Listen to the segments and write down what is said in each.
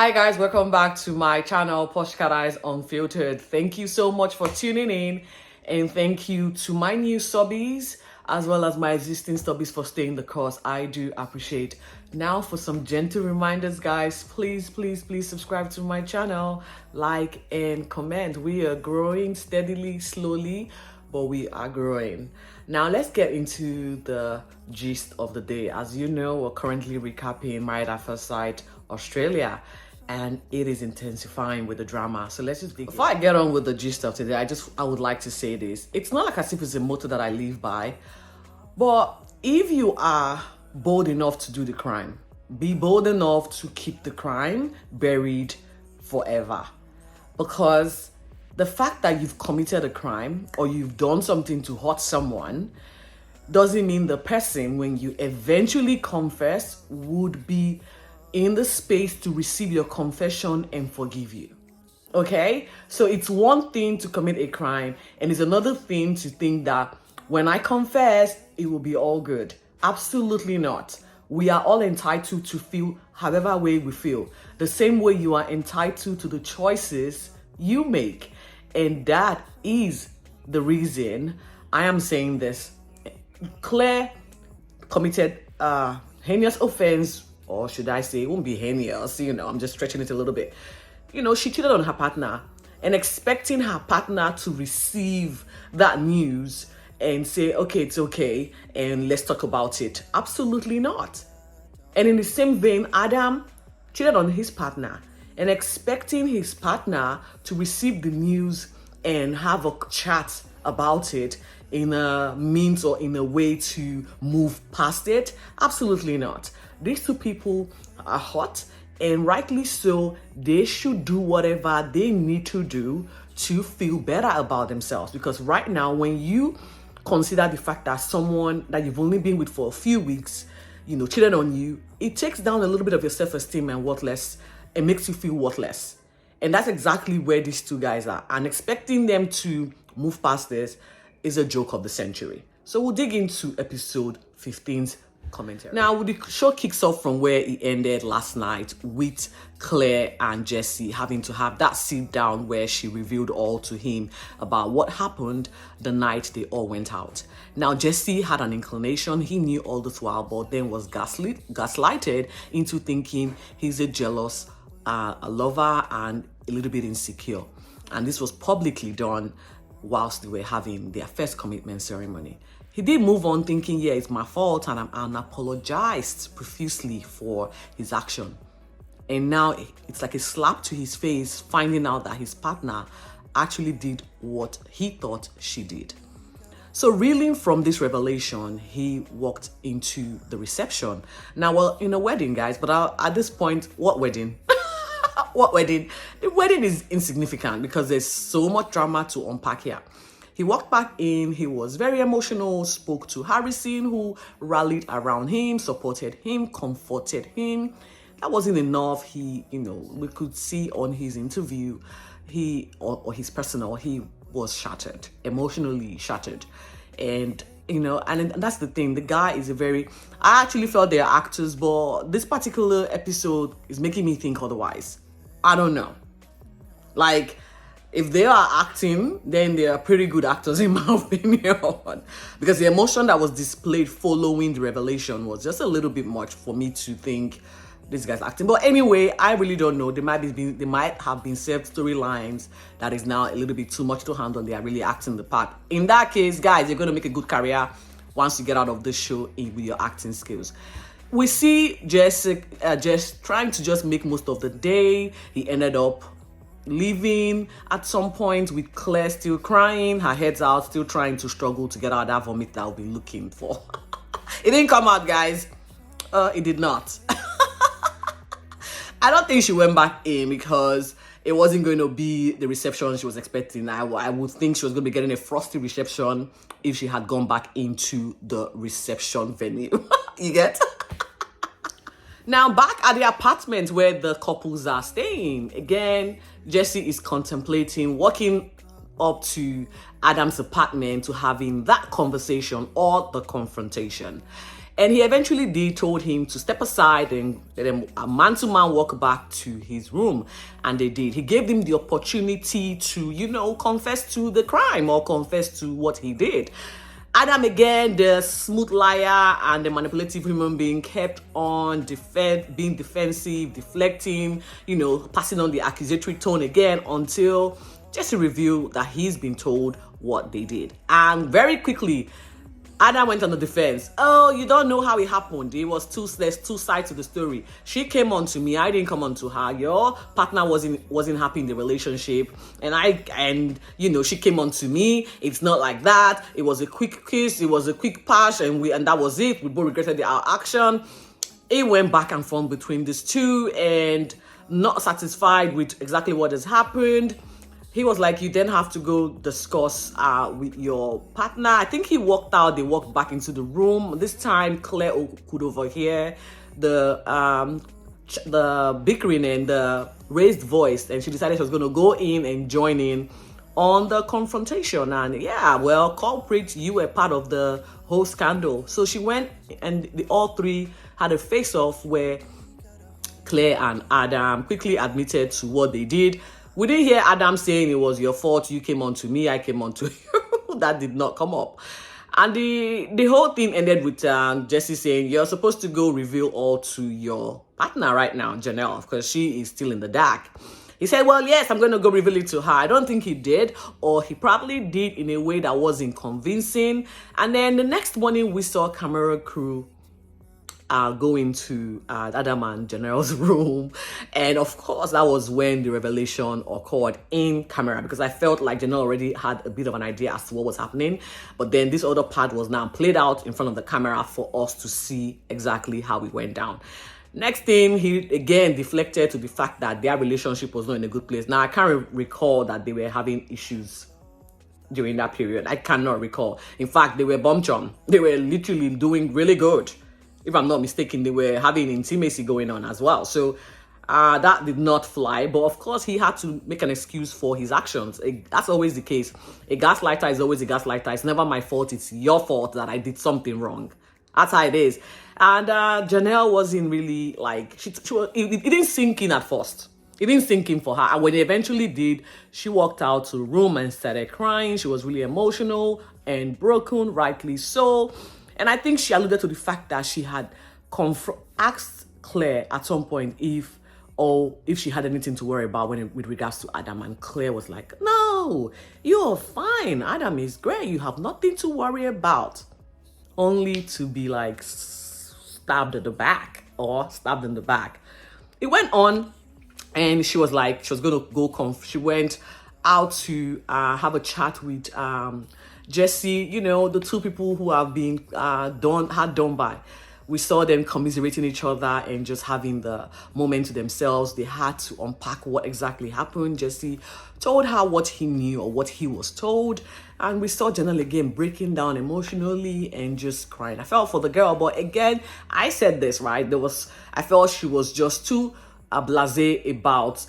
Hi guys, welcome back to my channel, Posh Cat Eyes Unfiltered. Thank you so much for tuning in, and thank you to my new subbies as well as my existing subbies for staying the course. I do appreciate. Now for some gentle reminders, guys, please subscribe to my channel, like and comment. We are growing steadily, slowly, but we are growing. Now let's get into the gist of the day. As you know, we're currently recapping Married at First Sight Australia, and it is intensifying with the drama. So let's just dig in. Before I get on with the gist of today, I would like to say this. It's not like as if it's a motto that I live by, but if you are bold enough to do the crime, be bold enough to keep the crime buried forever. Because the fact that you've committed a crime or you've done something to hurt someone doesn't mean the person, when you eventually confess, would be in the space to receive your confession and forgive you. Okay? So it's one thing to commit a crime, and it's another thing to think that when I confess, it will be all good. Absolutely not. We are all entitled to feel however way we feel. The same way you are entitled to the choices you make. And that is the reason I am saying this. Claire committed heinous offense, or should I say, it won't be heinous, I'm just stretching it a little bit. She cheated on her partner, and expecting her partner to receive that news and say, okay, it's okay, and let's talk about it. Absolutely not. And in the same vein, Adam cheated on his partner, and expecting his partner to receive the news and have a chat about it in a means or in a way to move past it. Absolutely not. These two people are hot, and rightly so. They should do whatever they need to do to feel better about themselves. Because right now, when you consider the fact that someone that you've only been with for a few weeks, cheated on you, it takes down a little bit of your self-esteem and worthless, and makes you feel worthless. And that's exactly where these two guys are. And expecting them to move past this is a joke of the century. So we'll dig into episode 15's commentary. Now, the show kicks off from where it ended last night, with Claire and Jesse having to have that sit down where she revealed all to him about what happened the night they all went out. Now, Jesse had an inclination, he knew all this while, but then was gaslighted into thinking he's a jealous a lover and a little bit insecure. And this was publicly done whilst they were having their first commitment ceremony. He did move on thinking, yeah, it's my fault, and apologized profusely for his action. And now it's like a slap to his face, finding out that his partner actually did what he thought she did. So reeling from this revelation, he walked into the reception. Now, well, in a wedding, guys, but at this point, what wedding? What wedding? The wedding is insignificant because there's so much drama to unpack here. He walked back in, he was very emotional, spoke to Harrison, who rallied around him, supported him, comforted him. That wasn't enough. He, we could see on his interview, or his personal, he was shattered, emotionally shattered. And and that's the thing. The guy is I actually felt they are actors, but this particular episode is making me think otherwise. I don't know. Like, if they are acting, then they are pretty good actors in my opinion. Because the emotion that was displayed following the revelation was just a little bit much for me to think this guy's acting. But anyway, I really don't know. They might have been served storylines that is now a little bit too much to handle. They are really acting the part. In that case, guys, you're going to make a good career once you get out of this show with your acting skills. We see Jess trying to just make most of the day. He ended up leaving at some point with Claire still crying, her head's out, still trying to struggle to get out that vomit that I've been looking for. It didn't come out, guys. It did not. I don't think she went back in because it wasn't going to be the reception she was expecting. I would think she was going to be getting a frosty reception if she had gone back into the reception venue. You get? Now, back at the apartment where the couples are staying, again, Jesse is contemplating walking up to Adam's apartment to having that conversation or the confrontation. And he eventually did, told him to step aside and let them a man-to-man walk back to his room. And they did. He gave them the opportunity to, you know, confess to the crime or confess to what he did. Adam, again, the smooth liar and the manipulative human being, kept on being defensive, deflecting, you know, passing on the accusatory tone again until Jesse revealed that he's been told what they did. And very quickly, Adam went on the defense. Oh, you don't know how it happened. It was there's two sides to the story. She came on to me. I didn't come on to her. Your partner wasn't happy in the relationship, and you know, she came on to me. It's not like that. It was a quick kiss. It was a quick pass, and that was it. We both regretted our action. It went back and forth between these two, and not satisfied with exactly what has happened, he was like, you then have to go discuss with your partner. I think he walked out. They walked back into the room. This time, Claire could overhear the bickering and the raised voice, and she decided she was going to go in and join in on the confrontation. And yeah, well, culprit, you were part of the whole scandal. So she went, and all three had a face-off where Claire and Adam quickly admitted to what they did. We didn't hear Adam saying it was your fault. You came on to me. I came on to you. That did not come up. And the whole thing ended with Jesse saying, you're supposed to go reveal all to your partner right now, Janelle, because she is still in the dark. He said, well, yes, I'm going to go reveal it to her. I don't think he did, or he probably did in a way that wasn't convincing. And then the next morning, we saw camera crew go into Adam and Janelle's room, and of course that was when the revelation occurred in camera, because I felt like Janelle already had a bit of an idea as to what was happening, but then this other part was now played out in front of the camera for us to see exactly how it went down. Next thing, he again deflected to the fact that their relationship was not in a good place. Now I can't recall that they were having issues during that period. I cannot recall. In fact, they were bum chum. They were literally doing really good. If I'm not mistaken, they were having intimacy going on as well. So that did not fly. But of course, he had to make an excuse for his actions. That's always the case. A gaslighter is always a gaslighter. It's never my fault. It's your fault that I did something wrong. That's how it is. And Janelle wasn't really like, it didn't sink in at first. It didn't sink in for her. And when it eventually did, she walked out to the room and started crying. She was really emotional and broken, rightly so. And I think she alluded to the fact that she had asked Claire at some point if she had anything to worry about with regards to Adam. And Claire was like, no, you're fine. Adam is great. You have nothing to worry about. Only to be like stabbed at the back or stabbed in the back. It went on, and she was like, she was going to go, she went out to have a chat with Jesse, you know, the two people who have been done by. We saw them commiserating each other and just having the moment to themselves. They had to unpack what exactly happened. Jesse told her what he knew or what he was told. And we saw Janelle again breaking down emotionally and just crying. I felt for the girl, but again, I said this, right? I felt she was just too blasé about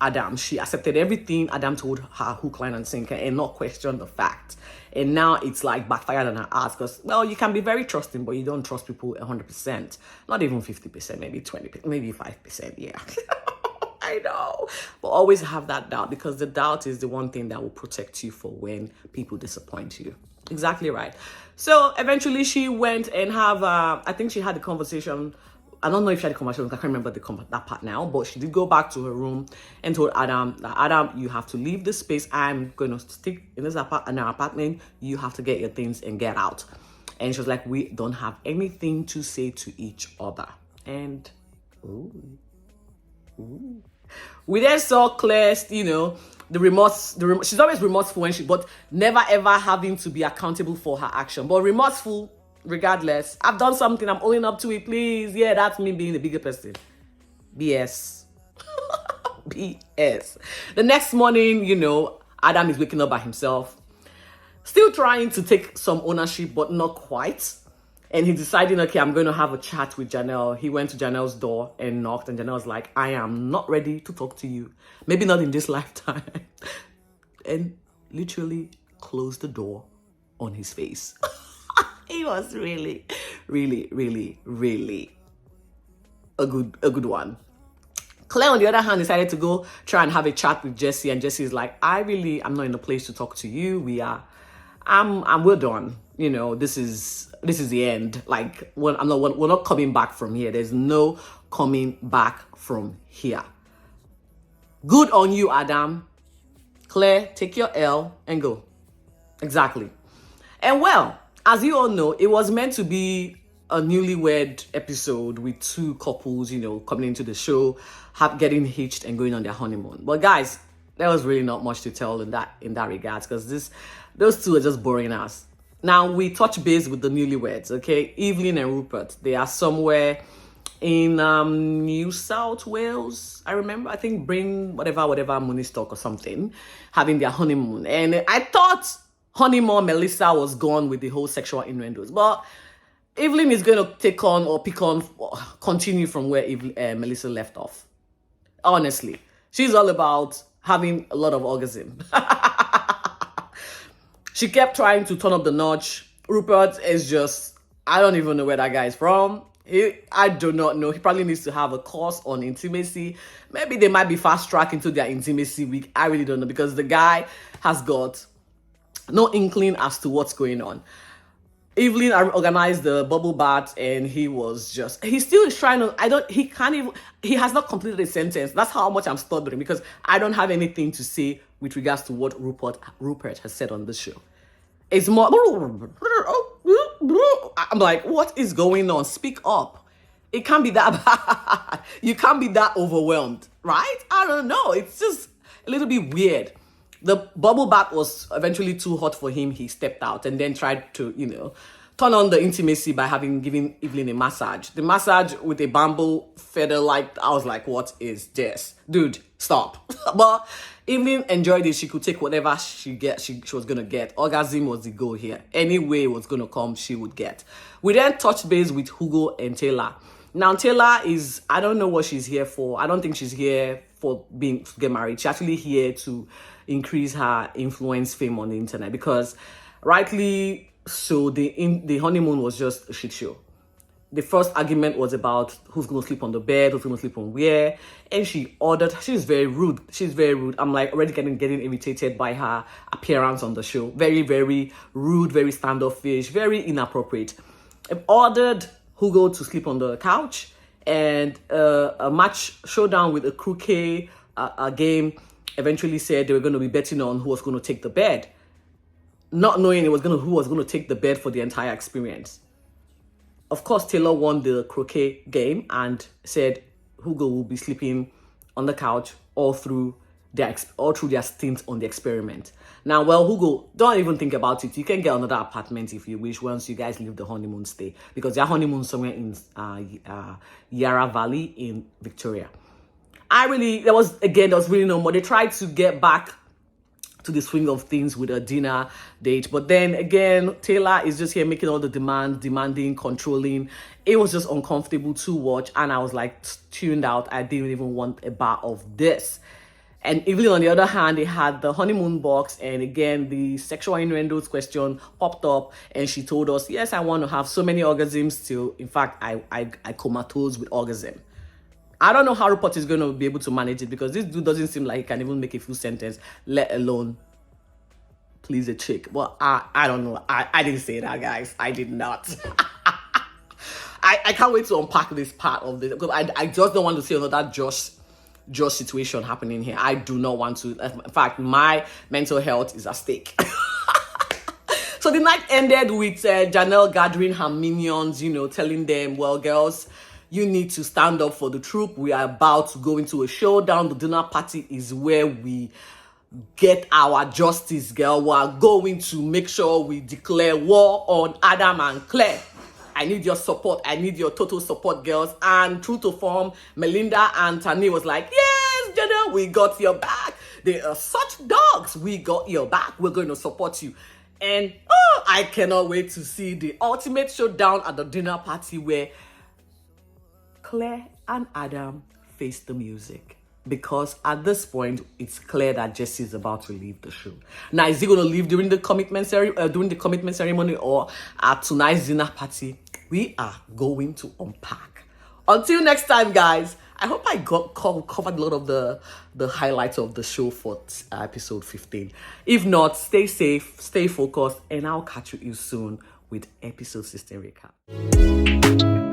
Adam. She accepted everything Adam told her, hook, line, and sinker, and not question the fact. And now it's like backfired on her ass, because, well, you can be very trusting, but you don't trust people 100%. Not even 50%, maybe 20%, maybe 5%, yeah. I know. But always have that doubt, because the doubt is the one thing that will protect you for when people disappoint you. Exactly right. So eventually she went and I think she had a conversation. I don't know if she had a conversation. I can't remember that part now. But she did go back to her room and told Adam that, Adam, you have to leave this space. I'm going to stick in our apartment. You have to get your things and get out. And she was like, we don't have anything to say to each other. And we then saw Claire, you know, the remorse. She's always remorseful but never ever having to be accountable for her action. But remorseful regardless. I've done something, I'm owning up to it, please. Yeah, that's me being the bigger person. BS. BS. The next morning, you know, Adam is waking up by himself, still trying to take some ownership, but not quite. And he's deciding, okay, I'm going to have a chat with Janelle. He went to Janelle's door and knocked, and Janelle's like, I am not ready to talk to you. Maybe not in this lifetime. And literally closed the door on his face. He was really, really, really, really a good one. Claire, on the other hand, decided to go try and have a chat with Jesse, and Jesse's like, I'm not in a place to talk to you. We're done. You know, this is the end. Like, we're not coming back from here. There's no coming back from here. Good on you, Adam. Claire, take your L and go. Exactly. And well, as you all know, it was meant to be a newlywed episode with two couples, you know, coming into the show, getting hitched and going on their honeymoon. But guys, there was really not much to tell in that regards, because those two are just boring us. Now we touch base with the newlyweds, okay? Evelyn and Rupert. They are somewhere in New South Wales. I remember, I think whatever Mooneystock or something, having their honeymoon. And I thought honeymoon Melissa was gone with the whole sexual innuendos, but Evelyn is going to continue from where Melissa left off. Honestly, she's all about having a lot of orgasm. She kept trying to turn up the notch. Rupert is just, I don't even know where that guy is from. I do not know. He probably needs to have a course on intimacy. Maybe they might be fast track into their intimacy week. I really don't know, because the guy has got no inkling as to what's going on. Evelyn organized the bubble bath, and he still is trying to, he has not completed a sentence. That's how much I'm stuttering, because I don't have anything to say with regards to what Rupert has said on the show. It's more, I'm like, what is going on? Speak up. It can't be that bad. You can't be that overwhelmed, right? I don't know. It's just a little bit weird. The bubble bath was eventually too hot for him. He stepped out and then tried to, turn on the intimacy by giving Evelyn a massage. The massage with a bamboo feather, I was like, what is this? Dude, stop. But Evelyn enjoyed it. She could take whatever she was going to get. Orgasm was the goal here. Any way it was going to come, she would get. We then touched base with Hugo and Taylor. Now, Taylor is, I don't know what she's here for. I don't think she's here to get married. She's actually here to increase her influence, fame on the internet, because rightly so, the honeymoon was just a shit show. The first argument was about who's going to sleep on the bed, who's going to sleep on where, and she's very rude. I'm like already getting irritated by her appearance on the show. Very, very rude, very standoffish, very inappropriate. I ordered Hugo to sleep on the couch, and a match showdown with a croquet game eventually said they were going to be betting on who was going to take the bed, not knowing who was going to take the bed for the entire experience. Of course, Taylor won the croquet game and said Hugo will be sleeping on the couch all through their stint on the experiment. Now, well, Hugo, don't even think about it. You can get another apartment if you wish once you guys leave the honeymoon stay, because their honeymoon somewhere in Yarra Valley in Victoria. There was really no more. They tried to get back to the swing of things with a dinner date, but then again, Taylor is just here making all the demanding, controlling. It was just uncomfortable to watch, and I was like tuned out. I didn't even want a bar of this. And Evelyn, on the other hand, they had the honeymoon box, and again, the sexual innuendos question popped up, and she told us, yes, I want to have so many orgasms till, in fact, I comatose with orgasm. I don't know how Rupert is going to be able to manage it, because this dude doesn't seem like he can even make a full sentence, let alone please a chick. Well, I don't know. I didn't say that, guys. I did not. I can't wait to unpack this part of this, because I just don't want to see another Josh situation happening here. I do not want to. In fact, my mental health is at stake. So the night ended with Janelle gathering her minions, telling them, well, girls, you need to stand up for the troop. We are about to go into a showdown. The dinner party is where we get our justice, girl. We are going to make sure we declare war on Adam and Claire. I need your support. I need your total support, girls. And true to form, Melinda and Tani was like, yes, Janelle, we got your back. They are such dogs. We got your back. We're going to support you. And I cannot wait to see the ultimate showdown at the dinner party where Claire and Adam face the music, because at this point it's clear that Jesse is about to leave the show. Now, is he going to leave during the commitment ceremony or at tonight's dinner party? we are going to unpack. Until next time, guys, I hope I covered a lot of the highlights of the show for episode 15. If not, stay safe, stay focused, and I'll catch you soon with episode 16 recap.